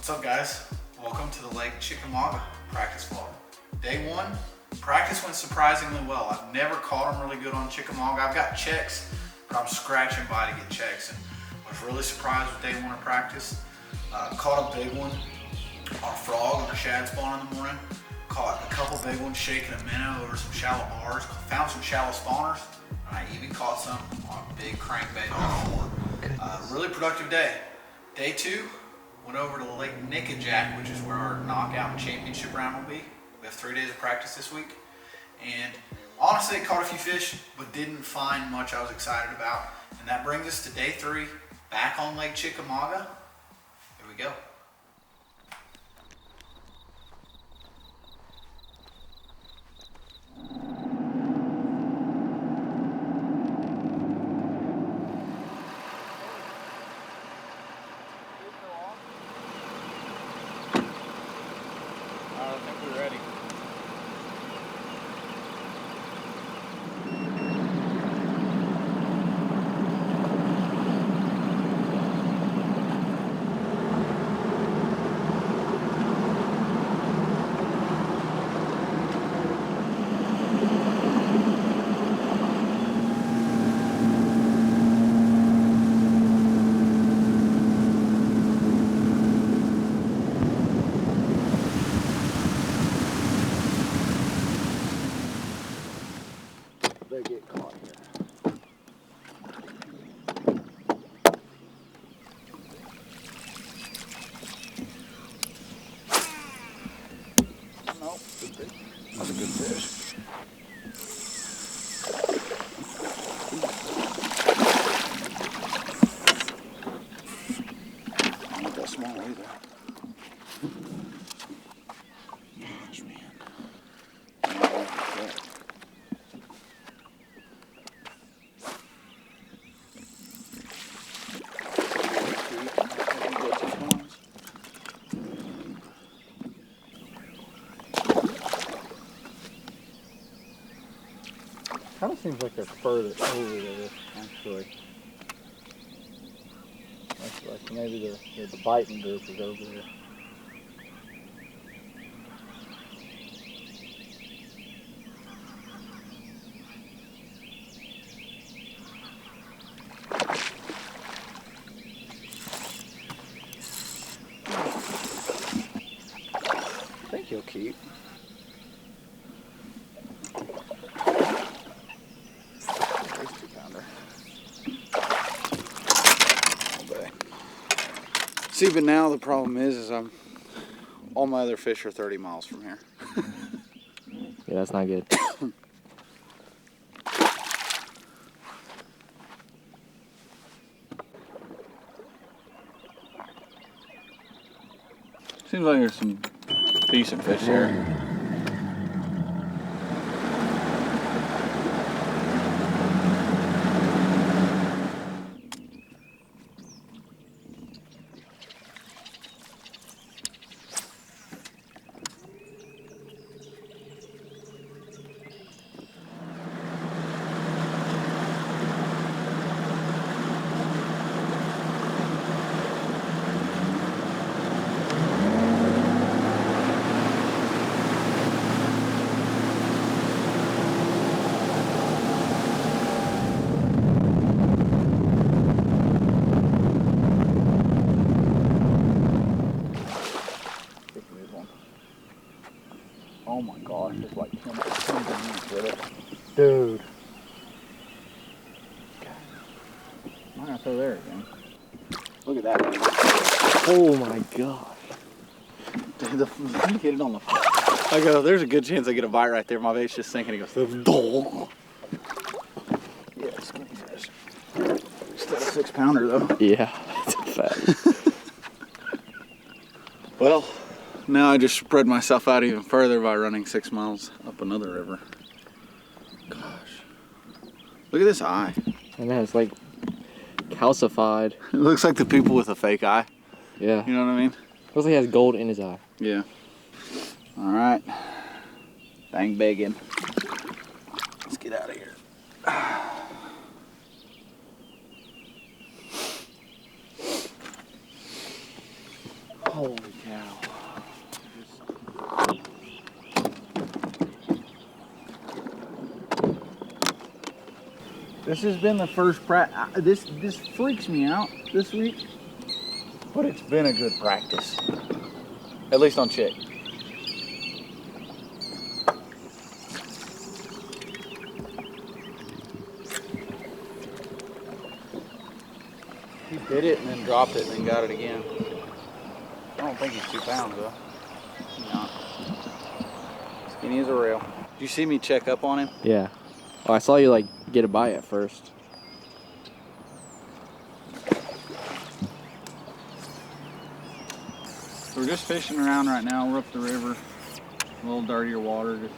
What's up, guys? Welcome to the Lake Chickamauga practice vlog. Day one, practice went surprisingly well. I've never caught them really good on Chickamauga. I've got checks, but I'm scratching by to get checks, and I was really surprised with day one of practice. Caught a big one on a frog on a shad spawn in the morning. Caught a couple big ones shaking a minnow over some shallow bars. Found some shallow spawners, and I even caught some on a big crankbait on the floor. Really productive day. Day two, went over to Lake Nickajack, which is where our knockout championship round will be. We have 3 days of practice this week. And honestly, caught a few fish, but didn't find much I was excited about. And that brings us to day three, back on Lake Chickamauga. Here we go. I don't think we're ready. They get caught here. Nope, good fish. That's a good fish. Not that small either. Gosh, man. Kind of seems like they're further over there, actually. That's like maybe the biting group is over there. I think he'll keep. See, but now the problem is all my other fish are 30 miles from here. Yeah, that's not good. Seems like there's some decent fish here. Oh my gosh, it's like 10 minutes with it. Dude. I'm not gonna throw there again. Look at that. Oh my gosh. Dude, get it on the I go, there's a good chance I get a bite right there. My bait's just sinking. He goes, dong. Yeah, skinny fish. Still a 6-pounder though. Yeah, it's a fat. Well, now I just spread myself out even further by running 6 miles up another river. Gosh. Look at this eye. And then it's like calcified. It looks like the people with a fake eye. Yeah. You know what I mean? Looks like he has gold in his eye. Yeah. All right. Bang begging. Let's get out of here. Holy cow. This has been the first practice. This freaks me out this week, but it's been a good practice. At least on chick. He bit it and then dropped it and then got it again. I don't think he's 2 pounds though. He's not. Skinny as a rail. Did you see me check up on him? Yeah. Oh, I saw you like get a bite at first. So we're just fishing around right now. We're up the river, a little dirtier water. Just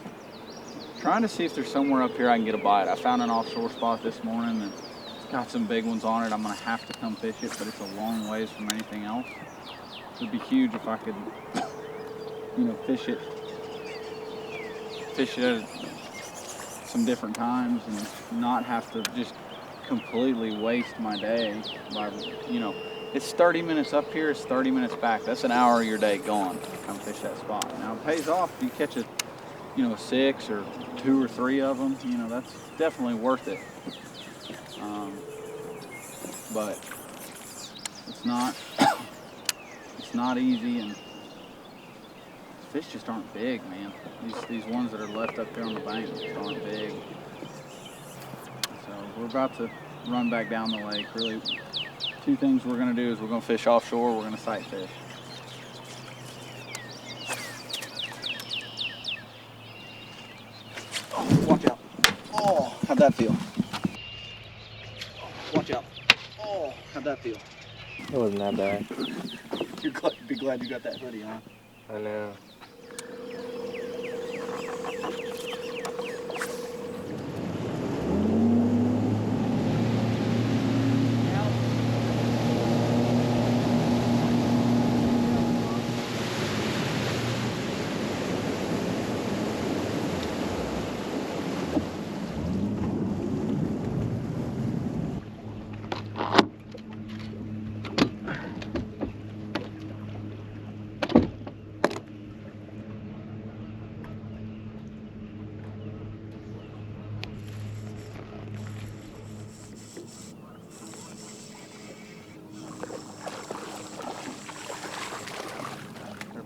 trying to see if there's somewhere up here I can get a bite. I found an offshore spot this morning that got some big ones on it. I'm gonna have to come fish it, but it's a long ways from anything else. It would be huge if I could, you know, fish it at some different times and not have to just completely waste my day by, you know, it's 30 minutes up here, it's 30 minutes back. That's an hour of your day gone to come fish that spot. Now it pays off if you catch a, you know, 6 or 2 or 3 of them, you know, that's definitely worth it. But it's not easy, and fish just aren't big, man. These ones that are left up there on the bank just aren't big. So we're about to run back down the lake. Really, 2 things we're gonna do is we're gonna fish offshore, we're gonna sight fish. Oh, watch out. Oh, how'd that feel? Watch out. Oh, how'd that feel? It wasn't that bad. You're be glad you got that hoodie on. I know.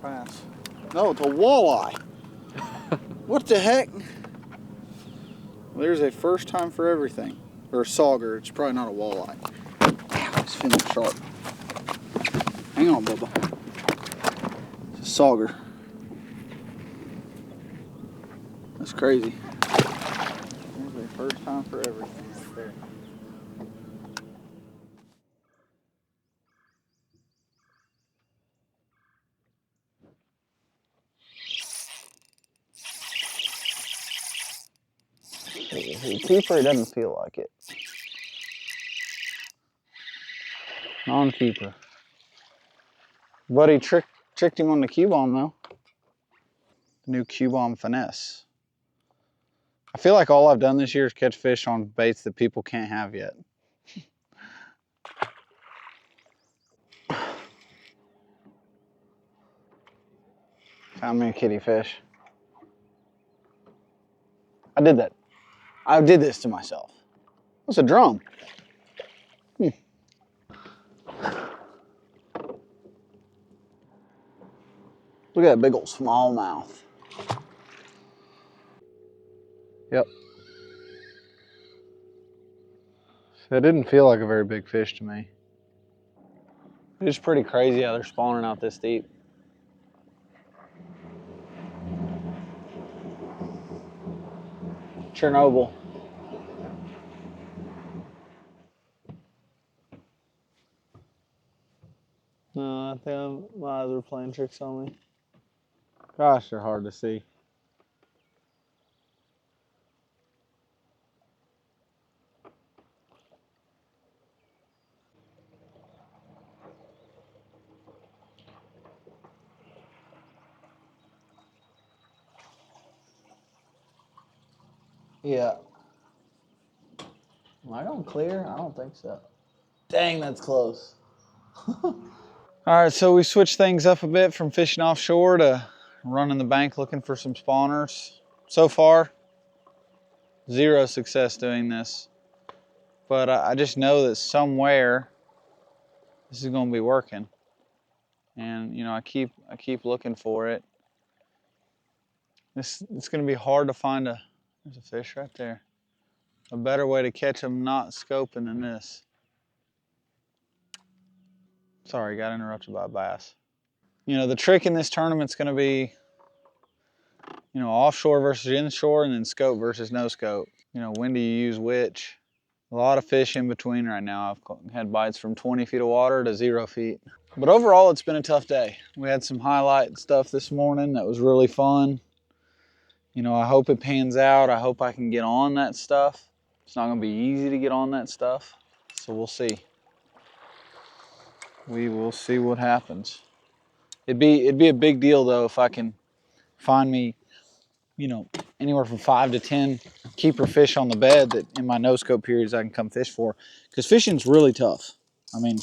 Pass. No, it's a walleye. What the heck? Well, there's a first time for everything. Or a sauger. It's probably not a walleye. Ow, this fin is sharp. Hang on, Bubba. It's a sauger. That's crazy. There's a first time for everything right there. Keeper doesn't feel like it. Non-keeper. Buddy tricked him on the Q-bomb though. The new Q-bomb finesse. I feel like all I've done this year is catch fish on baits that people can't have yet. Found me a kitty fish. I did that. I did this to myself. What's a drum? Look at that big old smallmouth. Yep. It didn't feel like a very big fish to me. It's pretty crazy how they're spawning out this deep. Chernobyl. No, I think my eyes are playing tricks on me. Gosh, they're hard to see. Yeah. Am I going clear? I don't think so. Dang, that's close. All right, so we switched things up a bit from fishing offshore to running the bank looking for some spawners. So far, zero success doing this. But I just know that somewhere this is going to be working. And you know, I keep looking for it. It's going to be hard to find there's a fish right there. A better way to catch them not scoping than this. Sorry, got interrupted by a bass. You know, the trick in this tournament's going to be, you know, offshore versus inshore, and then scope versus no scope. You know, when do you use which? A lot of fish in between right now. I've had bites from 20 feet of water to 0 feet. But overall, it's been a tough day. We had some highlight stuff this morning that was really fun. You know, I hope it pans out. I hope I can get on that stuff. It's not going to be easy to get on that stuff, so we'll see. We will see what happens. It'd be a big deal though if I can find me, you know, anywhere from 5 to 10 keeper fish on the bed that in my no scope periods I can come fish for, because fishing's really tough. I mean,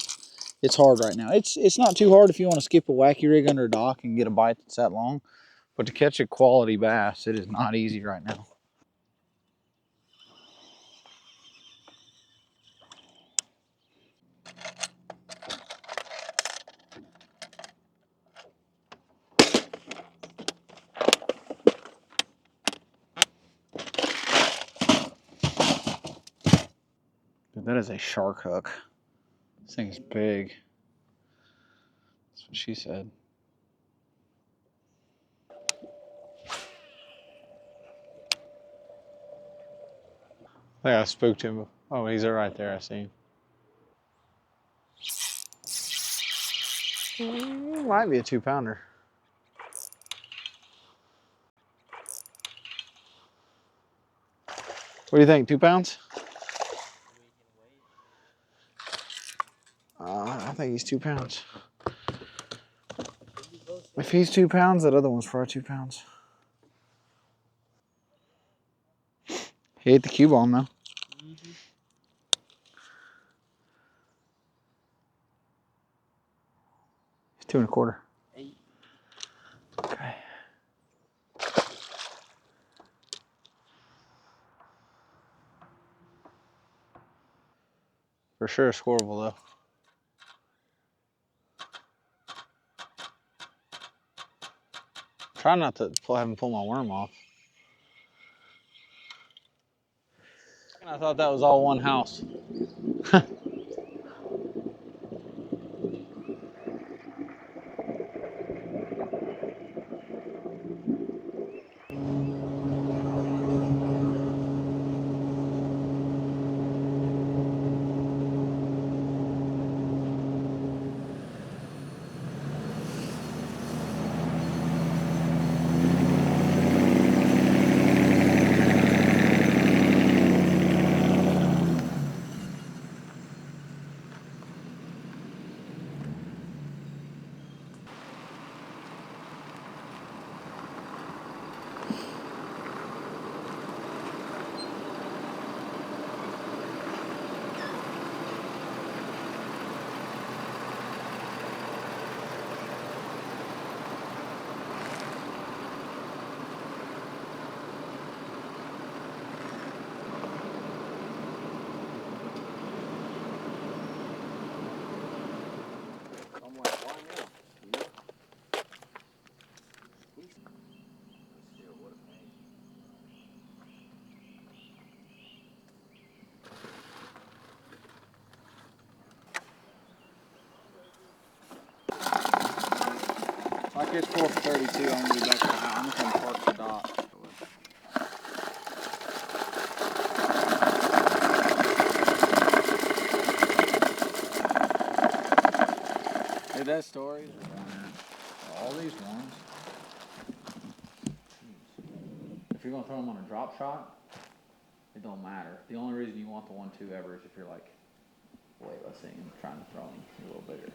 it's hard right now. It's not too hard if you want to skip a wacky rig under a dock and get a bite that's that long, but to catch a quality bass, it is not easy right now. Dude, that is a shark hook. This thing is big. That's what she said. I think I spooked him. Oh, he's right there. I see him. Might be a 2-pounder. What do you think? 2 pounds? I think he's 2 pounds. If he's 2 pounds, that other one's probably 2 pounds. He ate the cue ball though. He's 2 1/4. Okay. For sure scoreable though. Try not to have him pull my worm off. I thought that was all one house. If I catch 4 for 32, I'm gonna be back to the house. I'm just gonna park the dock. Hey, that story. All these ones. If you're gonna throw them on a drop shot, it don't matter. The only reason you want the 1-2 ever is if you're like, wait, let's see, I'm trying to throw them a little bigger.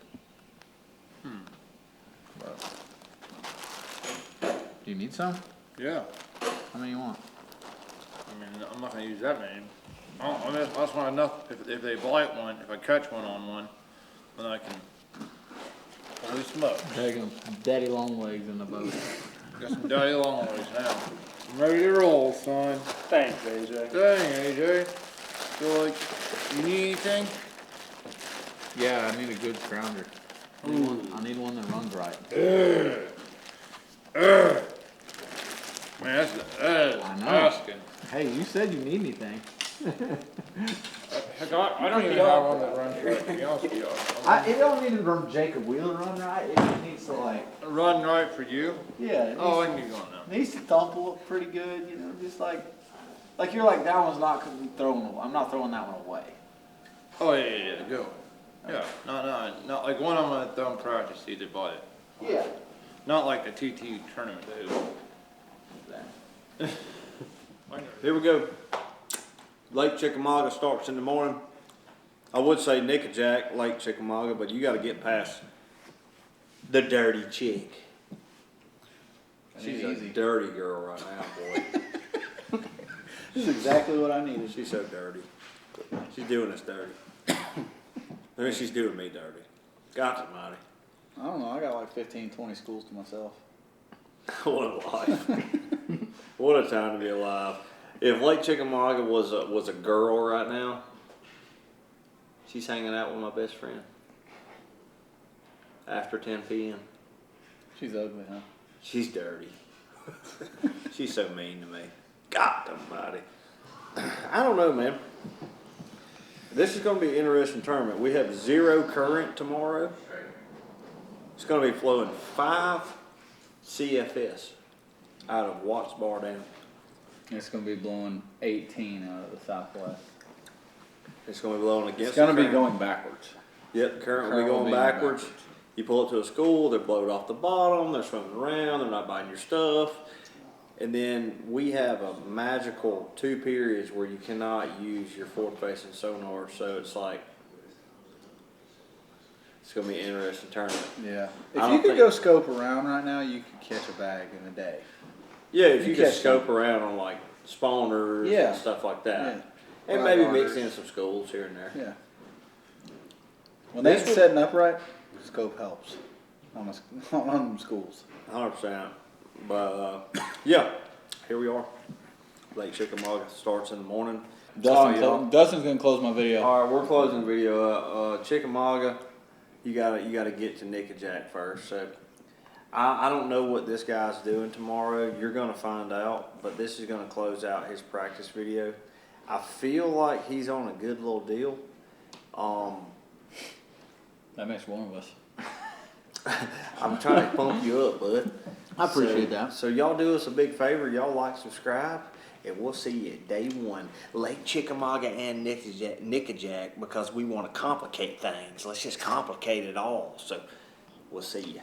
But, do you need some? Yeah. How many you want? I mean, I'm not gonna use that many. I mean, that's not enough. If they bite one, if I catch one on one, then I can Holy smoke. Taking daddy long legs in the boat. Got some daddy long ways now. I'm ready to roll, son. Thanks, AJ. Dang, AJ. Feel like you need anything? Yeah, I need a good grounder. I need one that runs right. Man, that's I know. asking. Hey, you said you need anything. Heck, I don't even have one that runs right, to be honest with you. It don't need to run Jacob Wheeler run right. It just needs to like, Run right for you? yeah. It Oh, I needs, can get going now. needs to thump a little pretty good. You know, just like you're like that one's not throwing. I'm not throwing that one away. Oh, yeah, go. Yeah, not like one I'm gonna throw in practice either, but Yeah. not like the TT tournament days. Here we go. Lake Chickamauga starts in the morning. I would say Nickajack, Lake Chickamauga, but you got to get past the dirty chick. She's a dirty girl right now, boy. This is exactly what I needed. She's so dirty. She's doing us dirty. I mean, she's doing me dirty. God almighty. I don't know. I got like 15, 20 schools to myself. What a life. What a time to be alive. If Lake Chickamauga was a girl right now, she's hanging out with my best friend after 10 p.m. She's ugly, huh? She's dirty. She's so mean to me. God almighty. I don't know, man. This is going to be an interesting tournament. We have 0 current tomorrow. It's going to be flowing 5 CFS out of Watts Bar Dam. It's going to be blowing 18 out of the southwest. It's going to be blowing against It's going to the be current. going backwards. Yep, the current will be Current will going be backwards. backwards. You pull it to a school, they're blowed off the bottom, they're swimming around, they're not buying your stuff. And then we have a magical 2 periods where you cannot use your forward-facing sonar, so it's like, it's going to be an interesting tournament. Yeah. I If don't you could think- go scope around right now, you could catch a bag in a day. Yeah, if you You could catch scope around on like spawners Yeah. and stuff like that. Yeah. And Fly maybe mix garters. in some schools here and there. Yeah. When they This ain't would- setting up right, scope helps on them schools. 100%. But yeah, here we are. Lake Chickamauga starts in the morning. Sorry, y'all. Dustin's gonna close my video. All right, we're closing the video up. Chickamauga, you gotta get to Nickajack first. So I don't know what this guy's doing tomorrow. You're gonna find out, but this is gonna close out his practice video. I feel like he's on a good little deal. That makes one of us. I'm trying to pump you up, bud. I appreciate that. So y'all do us a big favor. Y'all like, subscribe, and we'll see you at day 1. Lake Chickamauga and Nickajack, because we want to complicate things. Let's just complicate it all. So we'll see you.